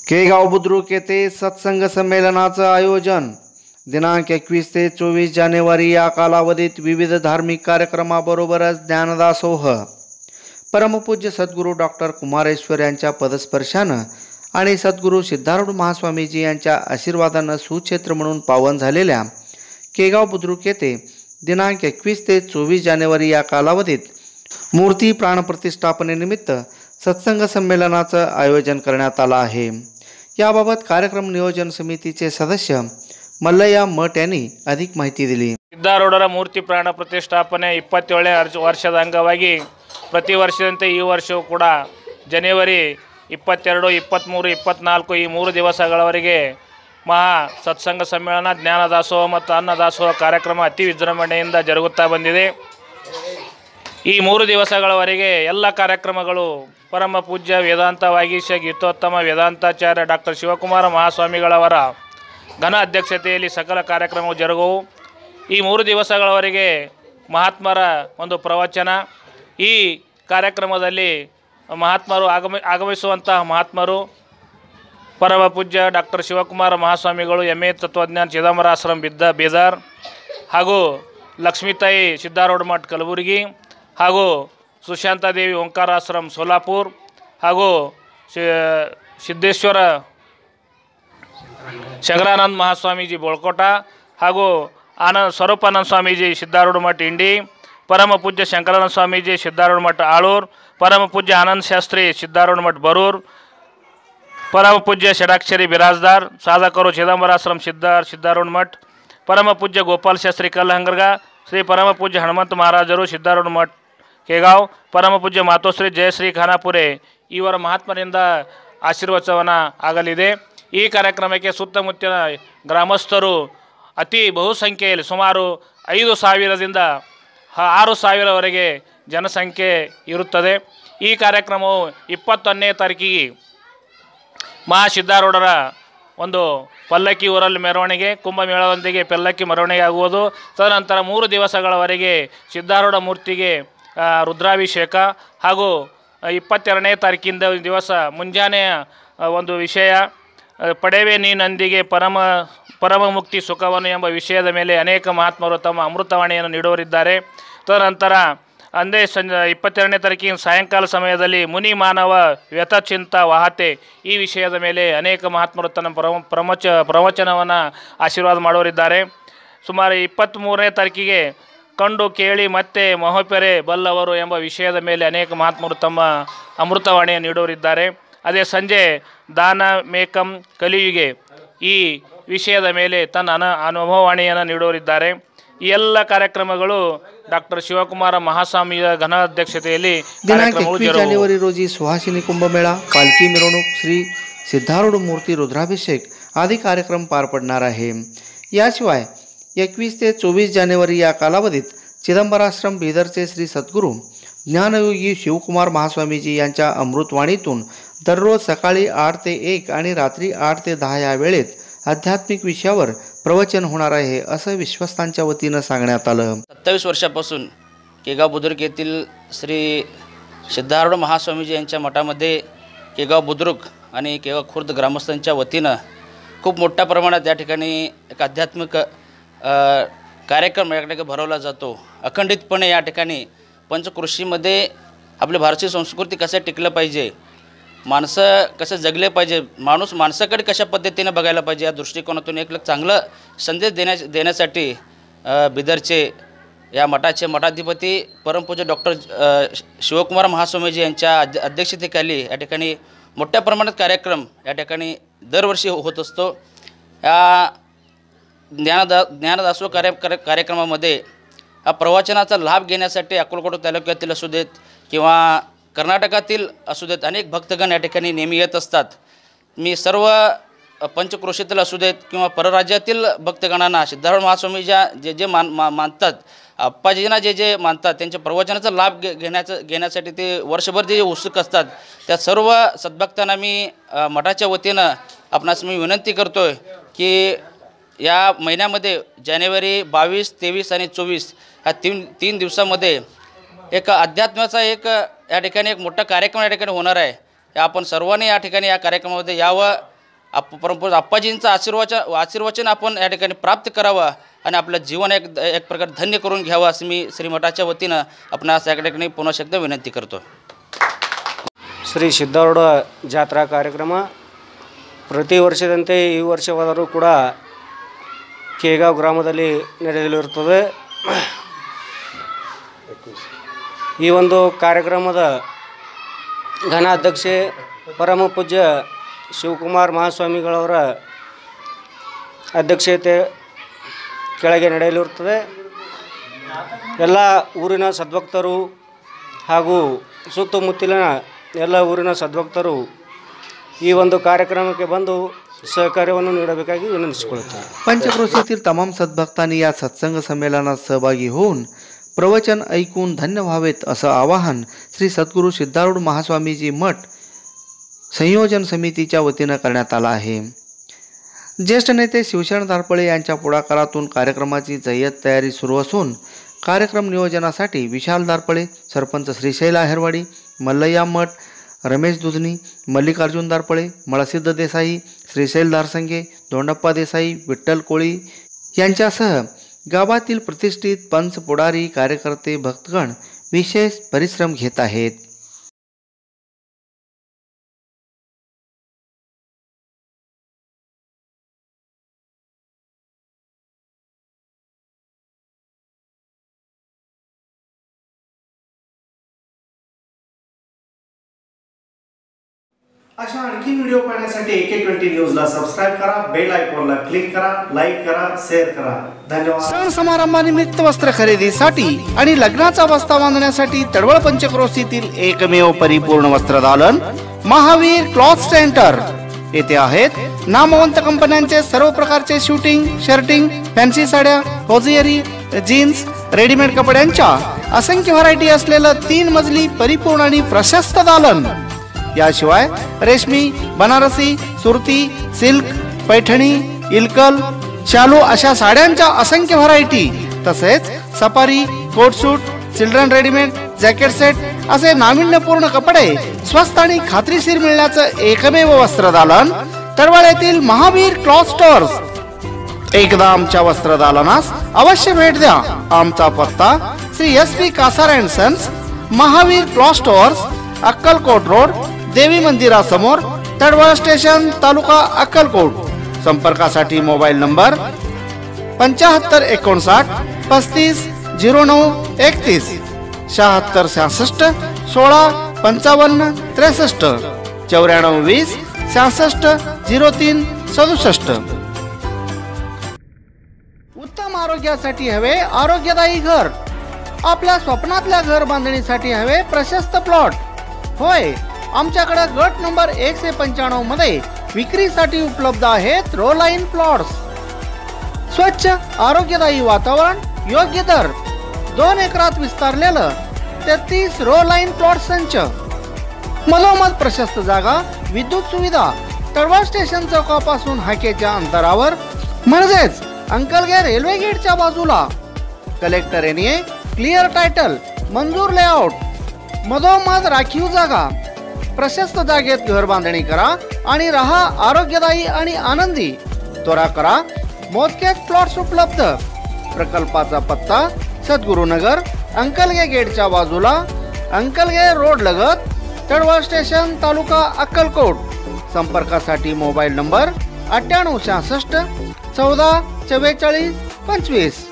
केगाव बुद्रुक येथे सत्संग संमेलनाचं आयोजन दिनांक 21 ते 24 जानेवारी या कालावधीत विविध धार्मिक कार्यक्रमाबरोबरच ज्ञानदासोह परमपूज्य सद्गुरू डॉक्टर कुमारेश्वर यांच्या पदस्पर्शानं आणि सद्गुरू सिद्धारूढ महास्वामीजी यांच्या आशीर्वादानं सुक्षेत्र म्हणून पावन झालेल्या केगाव बुद्रुक येथे दिनांक 21 ते 24 जानेवारी या कालावधीत मूर्ती प्राणप्रतिष्ठापनेनिमित्त सत्संग संमेलनाचं आयोजन करण्यात आलं आहे। याबाबत कार्यक्रम नियोजन समितीचे सदस्य मल्लಯ್ಯ ಮಠ यांनी अधिक माहिती दिली। ಸಿದ್ಧಾರೂಢರ ಮೂರ್ತಿ ಪ್ರಾಣ ಪ್ರತಿಷ್ಠಾಪನೆ 27ನೇ ವರ್ಷದ ಅಂಗವಾಗಿ ಪ್ರತಿ ವರ್ಷದಂತೆ ಈ ವರ್ಷವೂ ಕೂಡ ಜನವರಿ 22, 23, 24 ಈ 3 ದಿವಸಗಳವರೆಗೆ ಮಹಾ ಸತ್ಸಂಗ ಸಮ್ಮೇಳನ, ಜ್ಞಾನದಾಸೋಹ ಮತ್ತು ಅನ್ನದಾಸೋಹ ಕಾರ್ಯಕ್ರಮ ಅತಿ ವಿಜೃಂಭಣೆಯಿಂದ ಜರುಗುತ್ತಾ ಬಂದಿದೆ। ಈ 3 ದಿವಸಗಳವರೆಗೆ ಎಲ್ಲ ಕಾರ್ಯಕ್ರಮಗಳು ಪರಮ ಪೂಜ್ಯ ವೇದಾಂತ ವಾಗೀಶ ಗೀತೋತ್ತಮ ವೇದಾಂತಾಚಾರ್ಯ ಡಾಕ್ಟರ್ ಶಿವಕುಮಾರ ಮಹಾಸ್ವಾಮಿಗಳವರ ಘನ ಅಧ್ಯಕ್ಷತೆಯಲ್ಲಿ ಸಕಲ ಕಾರ್ಯಕ್ರಮಗಳು ಜರುಗುವು। ಈ 3 ದಿವಸಗಳವರೆಗೆ ಮಹಾತ್ಮರ ಒಂದು ಪ್ರವಚನ, ಈ ಕಾರ್ಯಕ್ರಮದಲ್ಲಿ ಮಹಾತ್ಮರು ಆಗಮಿಸುವಂತಹ ಮಹಾತ್ಮರು ಪರಮ ಪೂಜ್ಯ ಡಾಕ್ಟರ್ ಶಿವಕುಮಾರ ಮಹಾಸ್ವಾಮಿಗಳು MA ತತ್ವಜ್ಞಾನ ಚಿದಂಬರಾಶ್ರಮ ಬೀದರ್ ಹಾಗೂ ಲಕ್ಷ್ಮೀತಾಯಿ ಸಿದ್ಧಾರೂಢ ಮಠ ಕಲಬುರಗಿ ಹಾಗೂ ಸುಶಾಂತಾದೇವಿ ಓಂಕಾರಾಶ್ರಮ ಸೋಲಾಪುರ್ ಹಾಗೂ ಸಿದ್ದೇಶ್ವರ ಶಂಕರಾನಂದ ಮಹಾಸ್ವಾಮೀಜಿ ಬೋಳ್ಕೋಟ ಹಾಗೂ ಸ್ವರೂಪಾನಂದ ಸ್ವಾಮೀಜಿ ಸಿದ್ಧಾರೂಢ ಮಠ ಇಂಡಿ, ಪರಮ ಪೂಜ್ಯ ಶಂಕರಾನಂದ ಸ್ವಾಮೀಜಿ ಸಿದ್ಧಾರೂಢ ಮಠ ಆಳೂರು, ಪರಮ ಪೂಜ್ಯ ಆನಂದ ಶಾಸ್ತ್ರಿ ಸಿದ್ಧಾರೂಢ ಮಠ ಬರೂರು, ಪರಮ ಪೂಜ್ಯ ಷಡಾಕ್ಷರಿ ಬಿರಾಜ್ದಾರ್ ಸಾಧಕರು ಚಿದಂಬರಾಶ್ರಮ ಸಿದ್ಧಾರೂಢ ಮಠ, ಪರಮ ಪೂಜ್ಯ ಗೋಪಾಲ ಶಾಸ್ತ್ರಿ ಕಲ್ಲಹಂಗರ್ಗ, ಶ್ರೀ ಪರಮ ಪೂಜ್ಯ ಹನುಮಂತ ಮಹಾರಾಜರು ಸಿದ್ಧಾರೂಢ ಮಠ ಕೇಗಾವ್, ಪರಮ ಪೂಜ್ಯ ಮಾತೋಶ್ರೀ ಜಯಶ್ರೀ ಖಾನಾಪುರೆ ಇವರ ಮಹಾತ್ಮರಿಂದ ಆಶೀರ್ವಚನ ಆಗಲಿದೆ। ಈ ಕಾರ್ಯಕ್ರಮಕ್ಕೆ ಸುತ್ತಮುತ್ತಲ ಗ್ರಾಮಸ್ಥರು ಅತಿ ಬಹುಸಂಖ್ಯೆಯಲ್ಲಿ ಸುಮಾರು 5,000ದಿಂದ 6,000ವರೆಗೆ ಜನಸಂಖ್ಯೆ ಇರುತ್ತದೆ। ಈ ಕಾರ್ಯಕ್ರಮವು 21ನೇ ತಾರೀಕಿಗೆ ಮಹಾಸಿದ್ಧಾರೂಢರ ಒಂದು ಪಲ್ಲಕ್ಕಿ ಊರಲ್ಲಿ ಮೆರವಣಿಗೆ, ಕುಂಭಮೇಳದೊಂದಿಗೆ ಪಲ್ಲಕ್ಕಿ ಮೆರವಣಿಗೆ ಆಗುವುದು। ತದನಂತರ 3 ದಿವಸಗಳವರೆಗೆ ಸಿದ್ಧಾರೂಢ ಮೂರ್ತಿಗೆ ರುದ್ರಾಭಿಷೇಕ ಹಾಗೂ 22ನೇ ತಾರೀಕಿಂದ ದಿವಸ ಮುಂಜಾನೆಯ ಒಂದು ವಿಷಯ ಪಡೆವೆ ನೀನಂದಿಗೆ ಪರಮ ಮುಕ್ತಿ ಸುಖವನ್ನು ಎಂಬ ವಿಷಯದ ಮೇಲೆ ಅನೇಕ ಮಹಾತ್ಮರು ತಮ್ಮ ಅಮೃತವಾಣಿಯನ್ನು ನೀಡುವರಿದ್ದಾರೆ। ತದನಂತರ ಅಂದೇ 22ನೇ ತಾರೀಕಿನ ಸಾಯಂಕಾಲ ಸಮಯದಲ್ಲಿ ಮುನಿ ಮಾನವ ವ್ಯಥಚಿಂತ ವಾಹತೆ ಈ ವಿಷಯದ ಮೇಲೆ ಅನೇಕ ಮಹಾತ್ಮರು ತನ್ನ ಪ್ರವಚನವನ್ನು ಆಶೀರ್ವಾದ ಮಾಡುವರಿದ್ದಾರೆ। ಸುಮಾರು 23ನೇ ತಾರೀಕಿಗೆ ಕಂಡು ಕೇಳಿ ಮತ್ತೆ ಮಹೋಪೆರೆ ಬಲ್ಲವರು ಎಂಬ ವಿಷಯದ ಮೇಲೆ ಅನೇಕ ಮಹಾತ್ಮರು ತಮ್ಮ ಅಮೃತವಾಣಿಯನ್ನು ನೀಡುವರಿದ್ದಾರೆ। ಅದೇ ಸಂಜೆ ದಾನ ಮೇಕಂ ಕಲಿಯುಗೆ ಈ ವಿಷಯದ ಮೇಲೆ ತನ್ನ ಅನುಭವವಾಣಿಯನ್ನು ನೀಡುವರಿದ್ದಾರೆ। ಈ ಎಲ್ಲ ಕಾರ್ಯಕ್ರಮಗಳು ಡಾಕ್ಟರ್ ಶಿವಕುಮಾರ ಮಹಾಸ್ವಾಮಿಯ ಘನ अध्यक्षतेಯಲ್ಲಿ दिनांक 21 जानेवारी रोजी सुहासिनी कुंभमेळा, पालखी मिरवणूक, श्री सिद्धारूढ मूर्ती रुद्राभिषेक आदी कार्यक्रम पार पडणार आहे। याशिवाय 21 ते 24 जानेवारी या कालावधीत चिदंबराश्रम बीदरचे श्री सद्गुरू ज्ञानयोगी शिवकुमार महास्वामीजी यांच्या अमृतवाणीतून दररोज सकाळी 8 ते 1 आणि रात्री 8 ते 10 या वेळेत आध्यात्मिक विषयावर प्रवचन होणार आहे असं विश्वस्तांच्या वतीनं सांगण्यात आलं। 27 वर्षापासून केगाव बुद्रुक येथील श्री सिद्धारूढ महास्वामीजी यांच्या मठामध्ये केगाव बुद्रुक आणि केगाव खुर्द ग्रामस्थांच्या वतीनं खूप मोठ्या प्रमाणात या ठिकाणी एक आध्यात्मिक कार्यक्रम या ठिकाणी भरवला जातो। अखंडितपणे या ठिकाणी पंचकृषीमध्ये आपली भारतीय संस्कृती कसं टिकलं पाहिजे, माणसं कसं जगले पाहिजे, माणूस माणसाकडे कशा पद्धतीने बघायला पाहिजे या दृष्टिकोनातून एक चांगला संदेश देण्यासाठी बिदरचे या मठाचे मठाधिपती परमपूज्य डॉक्टर शिवकुमार महास्वामीजी यांच्या अध्यक्षतेखाली या ठिकाणी मोठ्या प्रमाणात कार्यक्रम या ठिकाणी दरवर्षी होत असतो। या ज्ञानदासोह कार्यक्रमामध्ये हा प्रवचनाचा लाभ घेण्यासाठी अक्कलकोट तालुक्यातील असू देत किंवा कर्नाटकातील असू देत अनेक भक्तगण या ठिकाणी नेहमी येत असतात। मी सर्व पंचक्रोशीतील असू देत किंवा परराज्यातील भक्तगणांना सिद्धारूढ महास्वामीच्या जे मानतात, अप्पाजींना जे मानतात, त्यांच्या प्रवचनाचा लाभ घेण्यासाठी ते वर्षभर जे उत्सुक असतात, त्या सर्व सद्भक्तांना मी मठाच्या वतीनं आपणास मी विनंती करतो आहे की या महिन्यामध्ये जानेवारी 22, 23 आणि 24 ह्या तीन दिवसामध्ये एक अध्यात्माचा या ठिकाणी एक मोठा कार्यक्रम या ठिकाणी होणार आहे। आपण सर्वांनी या ठिकाणी या कार्यक्रमामध्ये यावं परमपूज्य आप्पाजींचं आशीर्वचन आपण या ठिकाणी प्राप्त करावं आणि आपलं जीवन एक प्रकारे धन्य करून घ्यावं असं मी श्रीमठाच्या वतीनं आपणास या ठिकाणी पुन्हा एकदा विनंती करतो. ಶ್ರೀ ಸಿದ್ಧಾರೂಢ ಜಾತ್ರಾ ಕಾರ್ಯಕ್ರಮ ಪ್ರತಿ ವರ್ಷದಂತೆ ಈ ವರ್ಷವಾದರೂ ಕೂಡ ಕೇಗಾವ್ ಗ್ರಾಮದಲ್ಲಿ ನಡೆಯಲಿರುತ್ತದೆ. ಈ ಒಂದು ಕಾರ್ಯಕ್ರಮದ ಘನ ಅಧ್ಯಕ್ಷೆ ಪರಮ ಪೂಜ್ಯ ಶಿವಕುಮಾರ್ ಮಹಾಸ್ವಾಮಿಗಳವರ ಅಧ್ಯಕ್ಷತೆ ಕೆಳಗೆ ನಡೆಯಲಿರುತ್ತದೆ. ಎಲ್ಲ ಊರಿನ ಸದ್ಭಕ್ತರು ಹಾಗೂ ಸುತ್ತಮುತ್ತಲಿನ ಎಲ್ಲ ಊರಿನ ಸದ್ಭಕ್ತರು ಈ ಒಂದು ಕಾರ್ಯಕ್ರಮಕ್ಕೆ ಬಂದು सहकार्याने निवडाಬೇಕಾಗಿ विनंती. पंचक्रोशीतील तमाम सद्भक्तांनी या सत्संग संमेलनात सहभागी होऊन प्रवचन ऐकून धन्य व्हावेत असं आवाहन श्री सद्गुरू सिद्धारूढ महास्वामीजी मठ संयोजन समितीच्या वतीनं करण्यात आलं आहे. ज्येष्ठ नेते शिवशरण धारपळे यांच्या पुढाकारातून कार्यक्रमाची जय्यत तयारी सुरू असून कार्यक्रम नियोजनासाठी विशाल धारपळे, सरपंच श्रीशैल आहेरवाडी, मल्लय्या मठ, रमेश दुधनी, मल्लिकार्जुन धारपळे, मळसिद्ध देसाई, श्रीशैल धारसंगे, दोंडप्पा देसाई, विठ्ठल कोळी यांच्यासह गावातील प्रतिष्ठित पंच, पुढारी, कार्यकर्ते, भक्तगण विशेष परिश्रम घेत आहेत. अशा आणखी व्हिडिओ पाहण्यासाठी AK20 न्यूजला सबस्क्राईब करा, बेल आयकॉनला क्लिक करा, लाईक करा, शेअर करा. धन्यवाद. सण समारंभानिमित्त वस्त्र खरेदीसाठी आणि लग्नाचा बस्ता बांधण्यासाठी तडवळ पंचक्रोशीतील एकमेव परिपूर्ण वस्त्रदालन महावीर क्लॉथ सेंटर येथे आहेत. नामवंत कंपन्यांचे सर्व प्रकारचे शूटिंग, शर्टिंग, फॅन्सी साड्या, होजियरी, जीन्स, रेडीमेड कपड्यांच्या असंख्य व्हरायटी असलेलं 3 मजली परिपूर्ण आणि प्रशस्त दालन. याशिवाय रेशमी, बनारसी, सुरती, सिल्क, पैठणी, इलकल, शालू अशा साड्यांच्या असंख्य व्हरायटी, तसेच सफारी, कोट सूट, चिल्ड्रन रेडीमेड, जॅकेट सेट असे नाविन्यपूर्ण कपडे स्वस्त आणि खात्रीशीर मिळण्याचं एकमेव वस्त्रदालन तडवळ येथील महावीर क्लॉथ स्टोअर्स. एकदा आमच्या वस्त्रदालनास अवश्य भेट द्या. आमचा पत्ता Shri SP Kasar and sons, Mahavir cloth stores, Akkalkot road, देवी मंदिरासमोर, तडवळ स्टेशन, तालुका अक्कलकोट. संपर्कासाठी मोबाईल नंबर 7559 35 09 31, 76 66 16 55 63, 94 20 66 03 67. उत्तम आरोग्यासाठी हवे आरोग्यदायी घर. आपल्या स्वप्नातल्या घर बांधणीसाठी हवे प्रशस्त प्लॉट. होय, आमच्याकडे गट नंबर 195 मध्ये विक्रीसाठी उपलब्ध आहेत रो लाईन प्लॉट्स. स्वच्छ आरोग्यदायी वातावरण, योग्य दर, 2 एकरात विस्तारलेलं 33 रो लाईन प्लॉट संच, मधोमध प्रशस्त जागा, विद्युत सुविधा, तडवळ स्टेशन चौकापासून हाकेच्या अंतरावर, म्हणजेच अंकलगे रेल्वे गेटच्या बाजूला. कलेक्टर एरिया, क्लिअर टायटल, मंजूर लेआउट, मधोमध राखीव जागा. प्रशस्त जागेत घर बांधणी करा आणि रहा आरोग्यदायी आणि आनंदी. त्वरा करा, मोजकेच प्लॉट्स उपलब्ध. प्रकल्पाचा पत्ता सद्गुरुनगर, अंकलगे गेटच्या बाजूला, अंकलगे रोड लगत, तडवळ स्टेशन, तालुका अक्कलकोट. संपर्कासाठी मोबाईल नंबर 9866 14 44 25.